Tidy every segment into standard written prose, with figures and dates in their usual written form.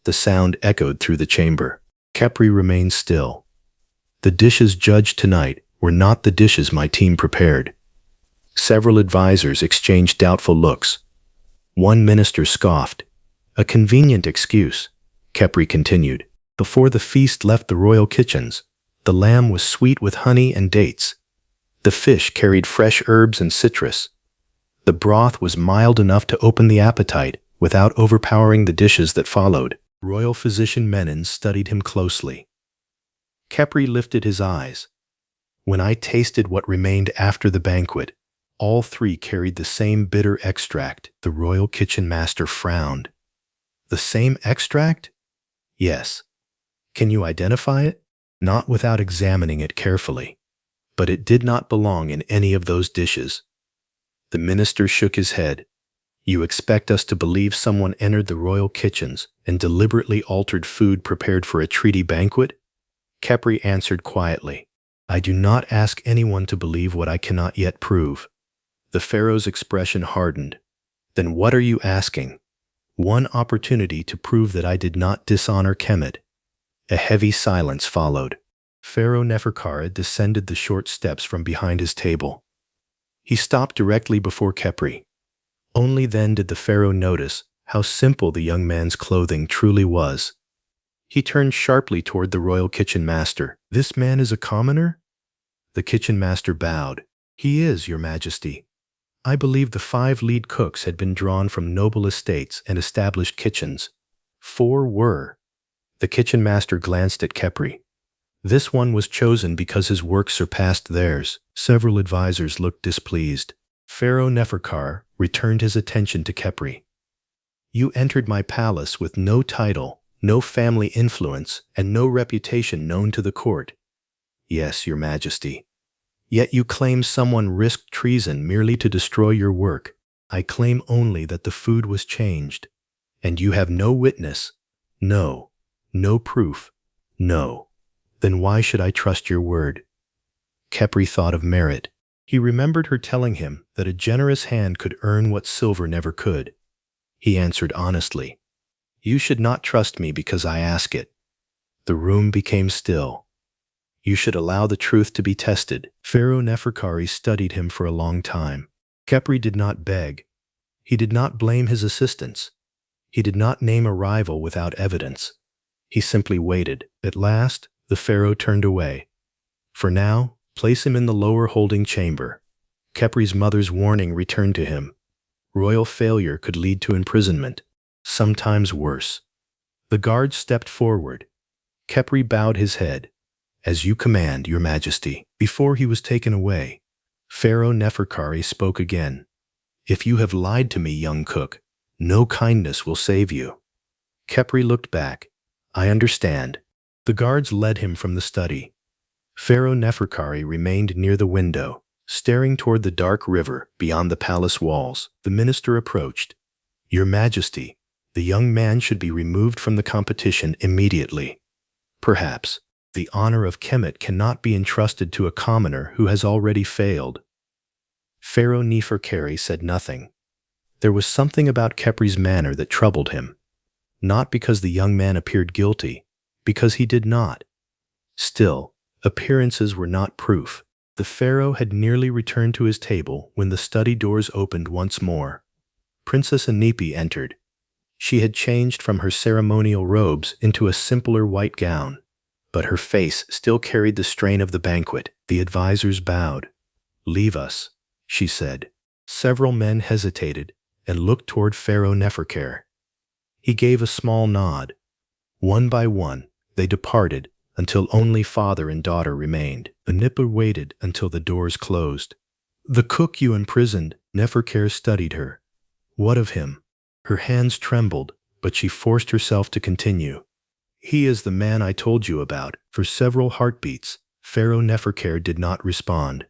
The sound echoed through the chamber. Khepri remained still. The dishes judged tonight were not the dishes my team prepared. Several advisors exchanged doubtful looks. One minister scoffed. A convenient excuse, Khepri continued. Before the feast left the royal kitchens, the lamb was sweet with honey and dates. The fish carried fresh herbs and citrus. The broth was mild enough to open the appetite without overpowering the dishes that followed. Royal physician Menon studied him closely. Khepri lifted his eyes. When I tasted what remained after the banquet, all three carried the same bitter extract. The royal kitchen master frowned. The same extract? Yes. Can you identify it? Not without examining it carefully. But it did not belong in any of those dishes. The minister shook his head. You expect us to believe someone entered the royal kitchens and deliberately altered food prepared for a treaty banquet? Khepri answered quietly. I do not ask anyone to believe what I cannot yet prove. The pharaoh's expression hardened. Then what are you asking? One opportunity to prove that I did not dishonor Kemet. A heavy silence followed. Pharaoh Neferkare descended the short steps from behind his table. He stopped directly before Khepri. Only then did the pharaoh notice how simple the young man's clothing truly was. He turned sharply toward the royal kitchen master. This man is a commoner? The kitchen master bowed. He is, Your Majesty. I believe the 5 lead cooks had been drawn from noble estates and established kitchens. 4 were. The kitchen master glanced at Khepri. This one was chosen because his work surpassed theirs. Several advisors looked displeased. Pharaoh Neferkare returned his attention to Khepri. You entered my palace with no title, no family influence, and no reputation known to the court. Yes, Your Majesty. Yet you claim someone risked treason merely to destroy your work. I claim only that the food was changed. And you have no witness. No. No proof. No. Then why should I trust your word? Khepri thought of Merit. He remembered her telling him that a generous hand could earn what silver never could. He answered honestly, You should not trust me because I ask it. The room became still. You should allow the truth to be tested. Pharaoh Neferkare studied him for a long time. Khepri did not beg. He did not blame his assistants. He did not name a rival without evidence. He simply waited. At last, the pharaoh turned away. For now, place him in the lower holding chamber. Khepri's mother's warning returned to him. Royal failure could lead to imprisonment, sometimes worse. The guards stepped forward. Khepri bowed his head. As you command, Your Majesty. Before he was taken away, Pharaoh Neferkare spoke again. If you have lied to me, young cook, no kindness will save you. Khepri looked back. I understand. The guards led him from the study. Pharaoh Neferkare remained near the window, staring toward the dark river beyond the palace walls. The minister approached. Your Majesty, the young man should be removed from the competition immediately. Perhaps. The honor of Kemet cannot be entrusted to a commoner who has already failed. Pharaoh Neferkare said nothing. There was something about Khepri's manner that troubled him. Not because the young man appeared guilty, because he did not. Still, appearances were not proof. The pharaoh had nearly returned to his table when the study doors opened once more. Princess Anippe entered. She had changed from her ceremonial robes into a simpler white gown, but her face still carried the strain of the banquet. The advisors bowed. Leave us, she said. Several men hesitated and looked toward Pharaoh Neferkare. He gave a small nod. One by one, they departed until only father and daughter remained. Anippe waited until the doors closed. The cook you imprisoned, Neferkare studied her. What of him? Her hands trembled, but she forced herself to continue. He is the man I told you about. For several heartbeats, Pharaoh Neferkare did not respond.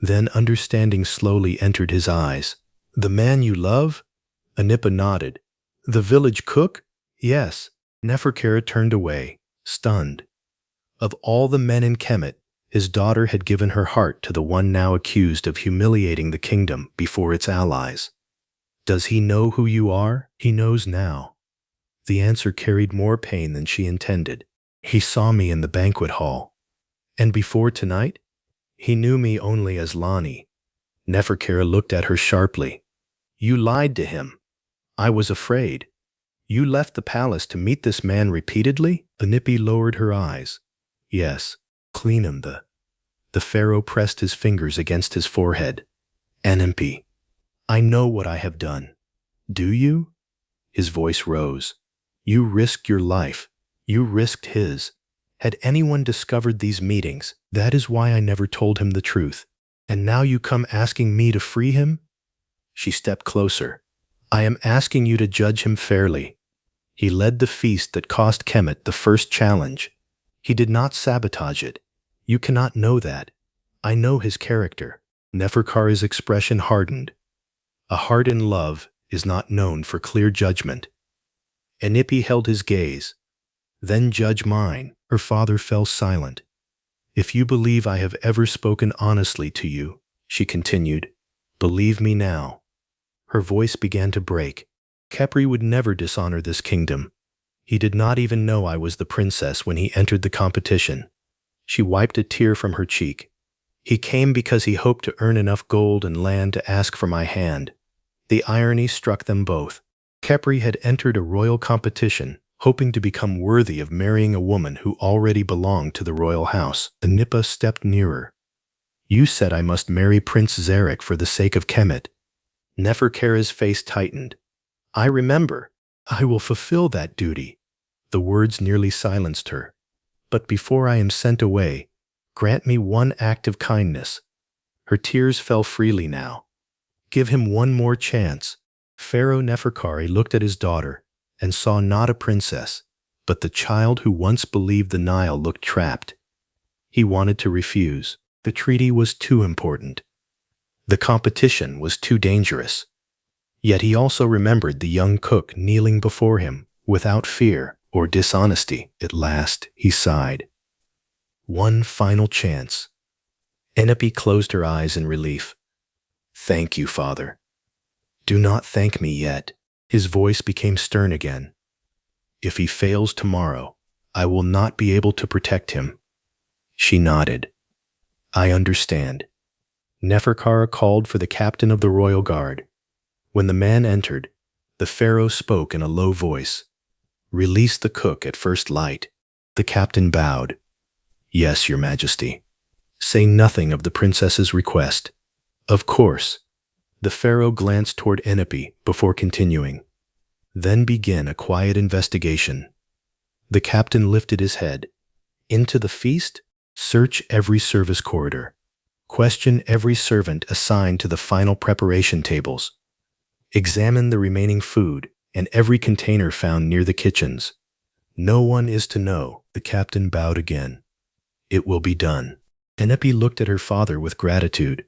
Then understanding slowly entered his eyes. The man you love? Anippe nodded. The village cook? Yes. Neferkare turned away, stunned. Of all the men in Kemet, his daughter had given her heart to the one now accused of humiliating the kingdom before its allies. Does he know who you are? He knows now. The answer carried more pain than she intended. He saw me in the banquet hall. And before tonight? He knew me only as Lani. Neferkare looked at her sharply. You lied to him. I was afraid. You left the palace to meet this man repeatedly? Anippe lowered her eyes. Yes, clean him. The pharaoh pressed his fingers against his forehead. Anippe, I know what I have done. Do you? His voice rose. You risked your life. You risked his. Had anyone discovered these meetings, that is why I never told him the truth. And now you come asking me to free him? She stepped closer. I am asking you to judge him fairly. He led the feast that cost Kemet the first challenge. He did not sabotage it. You cannot know that. I know his character. Neferkare's expression hardened. A heart in love is not known for clear judgment. Anippe held his gaze. Then judge mine. Her father fell silent. If you believe I have ever spoken honestly to you, she continued, believe me now. Her voice began to break. Khepri would never dishonor this kingdom. He did not even know I was the princess when he entered the competition. She wiped a tear from her cheek. He came because he hoped to earn enough gold and land to ask for my hand. The irony struck them both. Khepri had entered a royal competition, hoping to become worthy of marrying a woman who already belonged to the royal house. Anippe stepped nearer. You said I must marry Prince Zarek for the sake of Kemet. Neferkare's face tightened. I remember. I will fulfill that duty. The words nearly silenced her. But before I am sent away, grant me one act of kindness. Her tears fell freely now. Give him one more chance. Pharaoh Neferkare looked at his daughter and saw not a princess, but the child who once believed the Nile looked trapped. He wanted to refuse. The treaty was too important. The competition was too dangerous. Yet he also remembered the young cook kneeling before him without fear or dishonesty. At last, he sighed. One final chance. Anippe closed her eyes in relief. Thank you, Father. Do not thank me yet. His voice became stern again. If he fails tomorrow, I will not be able to protect him. She nodded. I understand. Neferkare called for the captain of the royal guard. When the man entered, the pharaoh spoke in a low voice. Release the cook at first light. The captain bowed. Yes, your majesty. Say nothing of the princess's request. Of course. The pharaoh glanced toward Anippe before continuing. Then begin a quiet investigation. The captain lifted his head. Into the feast? Search every service corridor. Question every servant assigned to the final preparation tables. Examine the remaining food and every container found near the kitchens. No one is to know. The captain bowed again. It will be done. Anippe looked at her father with gratitude.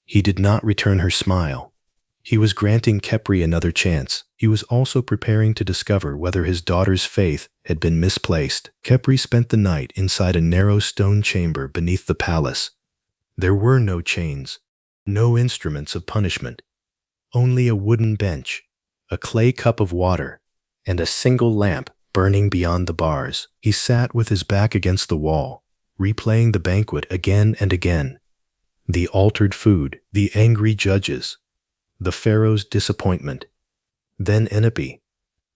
He did not return her smile. He was granting Khepri another chance. He was also preparing to discover whether his daughter's faith had been misplaced. Khepri spent the night inside a narrow stone chamber beneath the palace. There were no chains, no instruments of punishment, only a wooden bench, a clay cup of water, and a single lamp burning beyond the bars. He sat with his back against the wall, replaying the banquet again and again. The altered food, the angry judges, the pharaoh's disappointment. Then Anippe,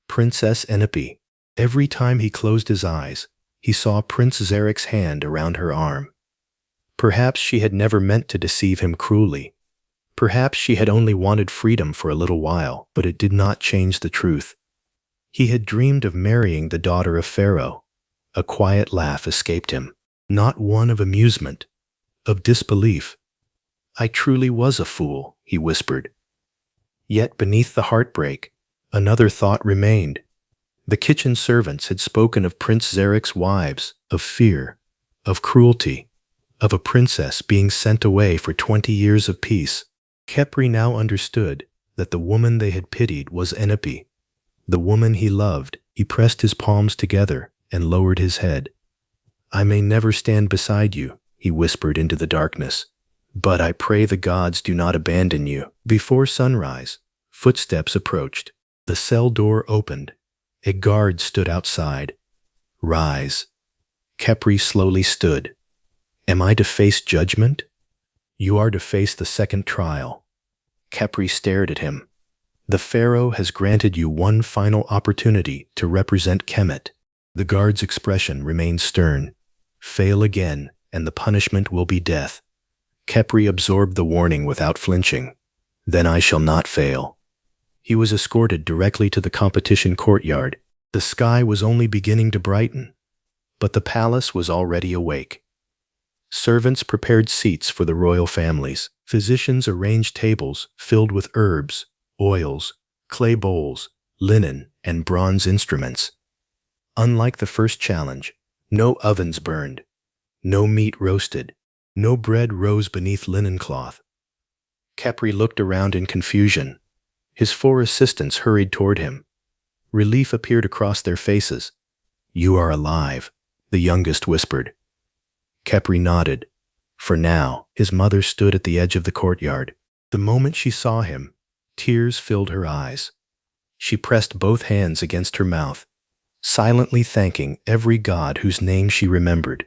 Princess Anippe. Every time he closed his eyes, he saw Prince Zarek's hand around her arm. Perhaps she had never meant to deceive him cruelly. Perhaps she had only wanted freedom for a little while, but it did not change the truth. He had dreamed of marrying the daughter of Pharaoh. A quiet laugh escaped him, not one of amusement, of disbelief. I truly was a fool, he whispered. Yet beneath the heartbreak, another thought remained. The kitchen servants had spoken of Prince Zarek's wives, of fear, of cruelty, of a princess being sent away for 20 years of peace. Khepri now understood that the woman they had pitied was Anippe, the woman he loved. He pressed his palms together and lowered his head. I may never stand beside you, he whispered into the darkness, but I pray the gods do not abandon you. Before sunrise, footsteps approached. The cell door opened, A guard stood outside. Rise. Khepri slowly stood. Am I to face judgment? You are to face the second trial. Khepri stared at him. The pharaoh has granted you one final opportunity to represent Kemet. The guard's expression remained stern. Fail again, and the punishment will be death. Khepri absorbed the warning without flinching. Then I shall not fail. He was escorted directly to the competition courtyard. The sky was only beginning to brighten, but the palace was already awake. Servants prepared seats for the royal families. Physicians arranged tables filled with herbs, oils, clay bowls, linen, and bronze instruments. Unlike the first challenge, no ovens burned, no meat roasted, no bread rose beneath linen cloth. Khepri looked around in confusion. His 4 assistants hurried toward him. Relief appeared across their faces. You are alive, the youngest whispered. Khepri nodded. For now, his mother stood at the edge of the courtyard. The moment she saw him, tears filled her eyes. She pressed both hands against her mouth, silently thanking every god whose name she remembered.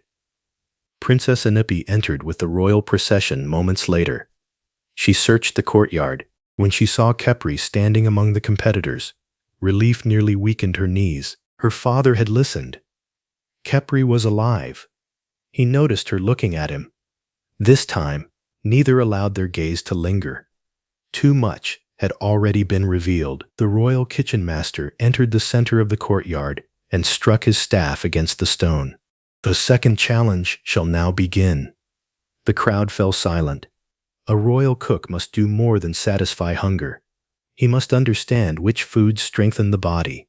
Princess Anippe entered with the royal procession moments later. She searched the courtyard. When she saw Khepri standing among the competitors, relief nearly weakened her knees. Her father had listened. Khepri was alive. He noticed her looking at him. This time, neither allowed their gaze to linger. Too much had already been revealed. The royal kitchen master entered the center of the courtyard and struck his staff against the stone. The second challenge shall now begin. The crowd fell silent. A royal cook must do more than satisfy hunger. He must understand which foods strengthen the body,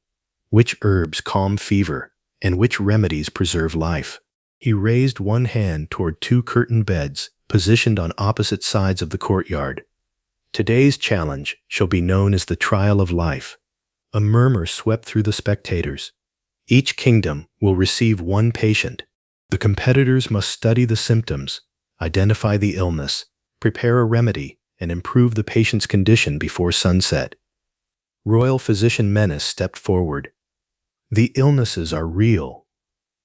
which herbs calm fever, and which remedies preserve life. He raised one hand toward 2 curtained beds positioned on opposite sides of the courtyard. Today's challenge shall be known as the trial of life. A murmur swept through the spectators. Each kingdom will receive 1 patient. The competitors must study the symptoms, identify the illness, prepare a remedy, and improve the patient's condition before sunset. Royal physician Menace stepped forward. The illnesses are real.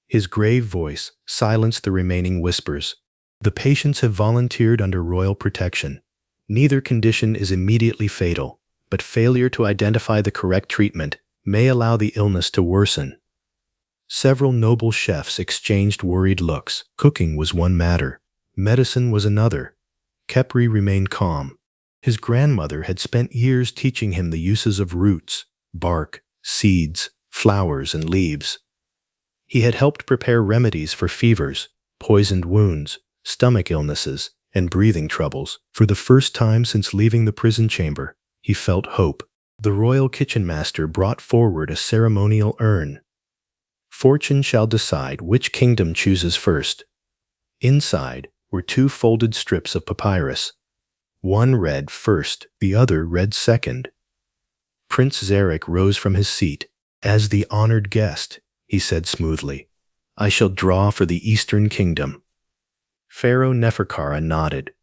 His grave voice silenced the remaining whispers. The patients have volunteered under royal protection. Neither condition is immediately fatal, but failure to identify the correct treatment may allow the illness to worsen. Several noble chefs exchanged worried looks. Cooking was one matter. Medicine was another. Khepri remained calm. His grandmother had spent years teaching him the uses of roots, bark, seeds, flowers, and leaves. He had helped prepare remedies for fevers, poisoned wounds, stomach illnesses, and breathing troubles. For the first time since leaving the prison chamber, he felt hope. The royal kitchen master brought forward a ceremonial urn. Fortune shall decide which kingdom chooses first. Inside were 2 folded strips of papyrus. One read first, the other read second. Prince Zarek rose from his seat. As the honored guest, he said smoothly, I shall draw for the Eastern Kingdom. Pharaoh Neferkare nodded.